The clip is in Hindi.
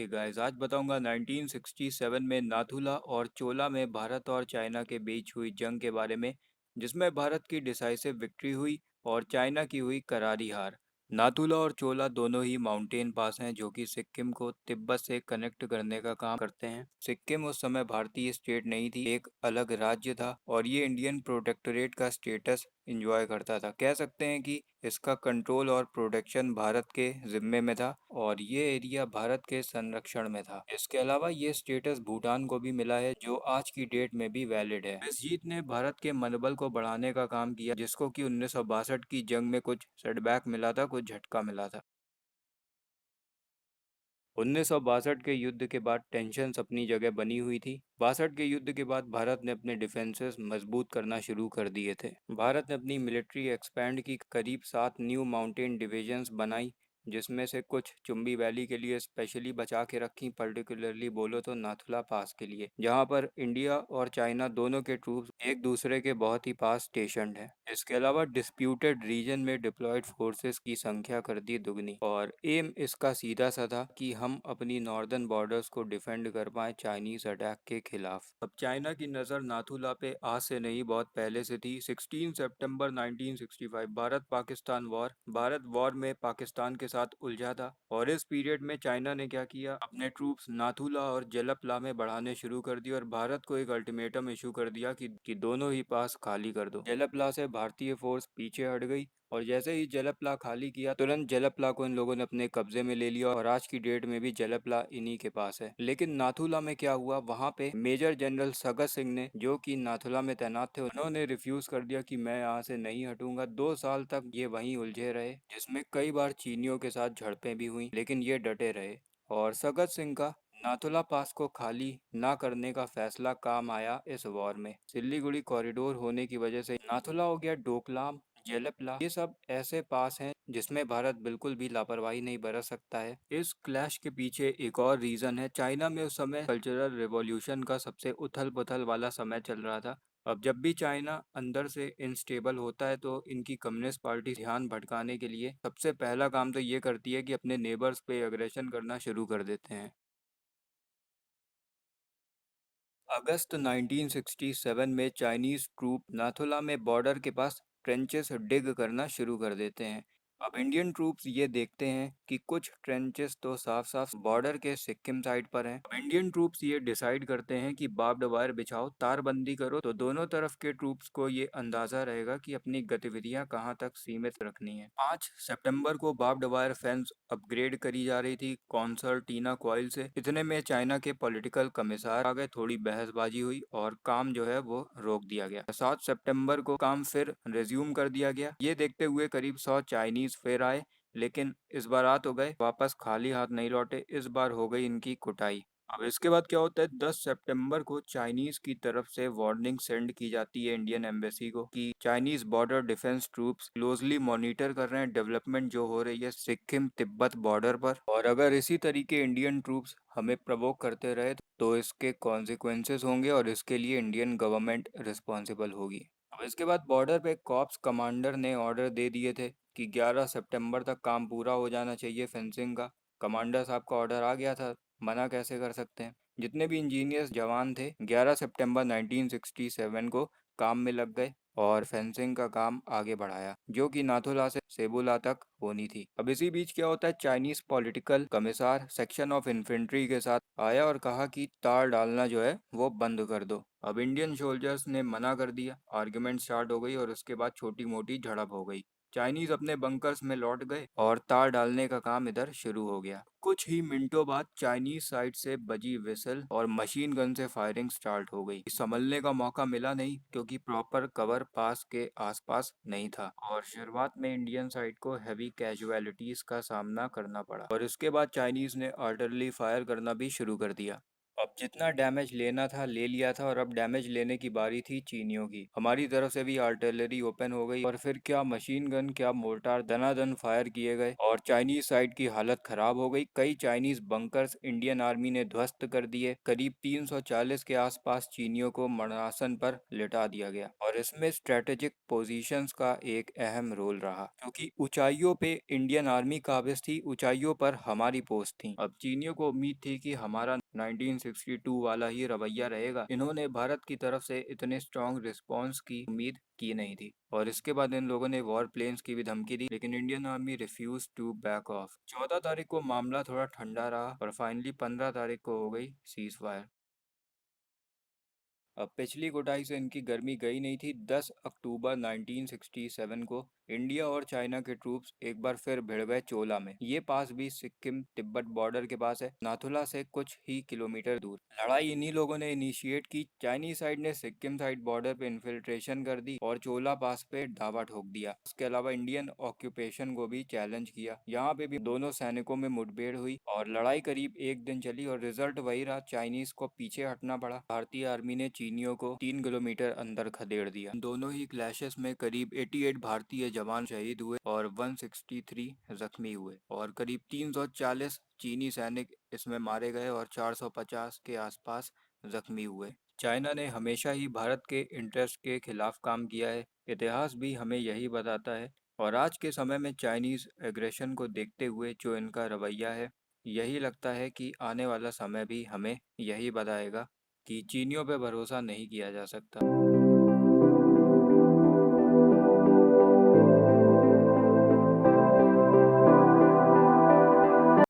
हे गाइस, आज बताऊंगा 1967 में नाथुला और चोला में भारत और चाइना के बीच हुई जंग के बारे में, जिसमें भारत की डिसाइसिव विक्ट्री हुई और चाइना की हुई करारी हार। नाथुला और चोला दोनों ही माउंटेन पास हैं जो कि सिक्किम को तिब्बत से कनेक्ट करने का काम करते हैं। सिक्किम उस समय भारतीय स्टेट नहीं थी, एक अलग राज्य था और ये इंडियन प्रोटेक्टोरेट का स्टेटस एंजॉय करता था। कह सकते हैं कि इसका कंट्रोल और प्रोटेक्शन भारत के जिम्मे में था और ये एरिया भारत के संरक्षण में था। इसके अलावा ये स्टेटस भूटान को भी मिला है जो आज की डेट में भी वैलिड है। इस जीत ने भारत के मनोबल को बढ़ाने का काम किया, जिसको कि 1962 की जंग में कुछ सेटबैक मिला था, कुछ झटका मिला था। 1962 के युद्ध के बाद टेंशन्स अपनी जगह बनी हुई थी। 62 के युद्ध के बाद भारत ने अपने डिफेंसेस मजबूत करना शुरू कर दिए थे। भारत ने अपनी मिलिट्री एक्सपैंड की, करीब 7 न्यू माउंटेन डिविजन्स बनाई, जिसमें से कुछ चुंबी वैली के लिए स्पेशली बचा के रखी, पर्टिकुलरली बोलो तो नाथुला पास के लिए, जहां पर इंडिया और चाइना दोनों के ट्रूप्स एक दूसरे के बहुत ही पास स्टेशनड हैं। इसके अलावा डिस्प्यूटेड रीजन में डिप्लॉयड फोर्सेस की संख्या कर दी दुगनी और एम इसका सीधा सा था कि हम अपनी नॉर्दर्न बॉर्डर्स को डिफेंड कर पाए चाइनीज अटैक के खिलाफ। अब चाइना की नज़र नाथुला पे आज से नहीं, बहुत पहले से थी। 16 सितंबर 1965 भारत पाकिस्तान वॉर, भारत वॉर में पाकिस्तान के साथ उलझा था और इस पीरियड में चाइना ने क्या किया, अपने ट्रूप्स नाथुला और जलपला में बढ़ाने शुरू कर दिए और भारत को एक अल्टीमेटम इशू कर दिया कि दोनों ही पास खाली कर दो। जलपला से भारतीय फोर्स पीछे हट गई और जैसे ही जलपला खाली किया, तुरंत जलपला को इन लोगों ने अपने कब्जे में ले लिया और आज की डेट में भी जलपला इन्हीं के पास है। लेकिन नाथुला में क्या हुआ, वहां पे मेजर जनरल सगत सिंह ने, जो कि नाथुला में तैनात थे, उन्होंने रिफ्यूज कर दिया कि मैं यहाँ से नहीं हटूंगा। 2 साल तक ये वहीं उलझे रहे, जिसमें कई बार चीनियों के साथ झड़पें भी हुई, लेकिन ये डटे रहे और सगत सिंह का नाथुला पास को खाली ना करने का फैसला काम आया इस वॉर में। सिल्लीगुड़ी कॉरिडोर होने की वजह से नाथुला हो गया डोकलाम, जेलेपला, ये सब ऐसे पास हैं जिसमें भारत बिल्कुल भी लापरवाही नहीं बरत सकता है। इस क्लैश के पीछे एक और रीजन है। चाइना में उस समय कल्चरल रिवॉल्यूशन का सबसे उथल पुथल वाला समय चल रहा था। अब जब भी चाइना अंदर से इनस्टेबल होता है तो इनकी कम्युनिस्ट पार्टी ध्यान भटकाने के लिए सबसे पहला काम तो ये करती है कि अपने नेबर्स पे अग्रेशन करना शुरू कर देते हैं। अगस्त 1967 में चाइनीज ट्रूप नाथुला में बॉर्डर के पास ट्रेंचेस डिग करना शुरू कर देते हैं। अब इंडियन ट्रूप्स ये देखते हैं कि कुछ ट्रेंचेस तो साफ साफ बॉर्डर के सिक्किम साइड पर हैं। अब इंडियन ट्रूप्स ये डिसाइड करते हैं कि बार्ब्ड वायर बिछाओ, तारबंदी करो, तो दोनों तरफ के ट्रूप्स को ये अंदाजा रहेगा कि अपनी गतिविधियां कहां तक सीमित रखनी है। 5 सितंबर को बार्ब्ड वायर फेंस अपग्रेड करी जा रही थी कॉन्सर्टीना कॉइल से। इतने में चाइना के पॉलिटिकल कमिश्नर आ गए, थोड़ी बहसबाजी हुई और काम जो है वो रोक दिया गया। 7 सितंबर को काम फिर रिज्यूम कर दिया गया। ये देखते हुए करीब 100 चाइनीज फिर आए, लेकिन इस बार रात हो गए, वापस खाली हाथ नहीं लौटे। इस बार हो गई इनकी कुटाई। अब इसके बाद क्या होता है, 10 सितंबर को चाइनीज की तरफ से वार्निंग सेंड की जाती है इंडियन एम्बेसी को कि Chinese border defence troops closely monitor कर रहे हैं डेवलपमेंट जो हो रही है सिक्किम तिब्बत बॉर्डर पर, और अगर इसी तरीके इंडियन ट्रूप्स हमें प्रवोक करते रहे तो इसके कॉन्सिक्वेंसेस होंगे और इसके लिए इंडियन गवर्नमेंट रिस्पॉन्सिबल होगी। अब इसके बाद बॉर्डर पे कॉप्स कमांडर ने ऑर्डर दे दिए थे कि 11 सितंबर तक काम पूरा हो जाना चाहिए फेंसिंग का। कमांडर साहब का ऑर्डर आ गया था, मना कैसे कर सकते हैं। जितने भी इंजीनियर्स जवान थे 11 सितंबर 1967 को काम में लग गए और फेंसिंग का काम आगे बढ़ाया, जो कि नाथुला से सेबुला तक होनी थी। अब इसी बीच क्या होता है, Chinese political commissioner section of infantry के साथ आया और कहा कि तार डालना जो है वो बंद कर दो। अब इंडियन सोल्जर्स ने मना कर दिया, आर्ग्यूमेंट स्टार्ट हो गई और उसके बाद छोटी मोटी झड़प हो गई। चाइनीज अपने बंकर्स में लौट गए और तार डालने का काम इधर शुरू हो गया। कुछ ही मिनटों बाद चाइनीज साइड से बजी विसल और मशीन गन से फायरिंग स्टार्ट हो गई। संभलने का मौका मिला नहीं क्योंकि प्रॉपर कवर पास के आसपास नहीं था और शुरुआत में इंडियन साइड को हैवी कैजुअलिटीज का सामना करना पड़ा और इसके बाद चाइनीज ने आर्टिलरी फायर करना भी शुरू कर दिया। अब जितना डैमेज लेना था ले लिया था और अब डैमेज लेने की बारी थी चीनियों की। हमारी तरफ से भी आर्टिलरी ओपन हो गई और फिर क्या मशीन गन क्या मोर्टार दनादन फायर किए गए और चाइनीज साइड की हालत खराब हो गई। कई चाइनीज बंकर्स इंडियन आर्मी ने ध्वस्त कर दिए। करीब 340 के आसपास चीनियों को मरणासन पर लिटा दिया गया और इसमें स्ट्रेटेजिक पोजीशंस का एक अहम रोल रहा, क्योंकि ऊंचाइयों पे इंडियन आर्मी काबिज थी, ऊंचाइयों पर हमारी पोस्ट थी। अब चीनियों को उम्मीद थी कि हमारा 1962 वाला ही रवैया रहेगा। इन्होंने भारत की तरफ से इतने स्ट्रॉन्ग रिस्पॉन्स की उम्मीद की नहीं थी और इसके बाद इन लोगों ने वॉर प्लेन्स की भी धमकी दी, लेकिन Indian army refuse to back off. 14 तारीख को मामला थोड़ा ठंडा रहा और फाइनली 15 तारीख को हो गई सीज फायर। अब पिछली कुटाई से इनकी गर्मी गई नहीं थी। 10 अक्टूबर 1967 को इंडिया और चाइना के ट्रूप्स एक बार फिर भिड़ गए चोला में। ये पास भी सिक्किम तिब्बत बॉर्डर के पास है, नाथुला से कुछ ही किलोमीटर दूर। लड़ाई इन्हीं लोगों ने इनिशिएट की। चाइनीज साइड ने सिक्किम साइड बॉर्डर पे इन्फिल्ट्रेशन कर दी और चोला पास पे धावा ठोक दिया। इसके अलावा इंडियन ऑक्यूपेशन को भी चैलेंज किया। यहाँ पे भी दोनों सैनिकों में मुठभेड़ हुई और लड़ाई करीब एक दिन चली और रिजल्ट वही रहा, चाइनीज को पीछे हटना पड़ा। भारतीय आर्मी ने चीनियों को 3 किलोमीटर अंदर खदेड़ दिया। दोनों ही क्लैशेस में करीब 88 भारतीय जवान शहीद हुए और 163 जख्मी हुए और करीब 340 चीनी सैनिक इसमें मारे गए और 450 के आसपास जख्मी हुए। चाइना ने हमेशा ही भारत के इंटरेस्ट के खिलाफ काम किया है, इतिहास भी हमें यही बताता है। और आज के समय में चाइनीज एग्रेशन को देखते हुए जो इनका रवैया है, यही लगता है कि आने वाला समय भी हमें यही बताएगा कि चीनियों पे भरोसा नहीं किया जा सकता।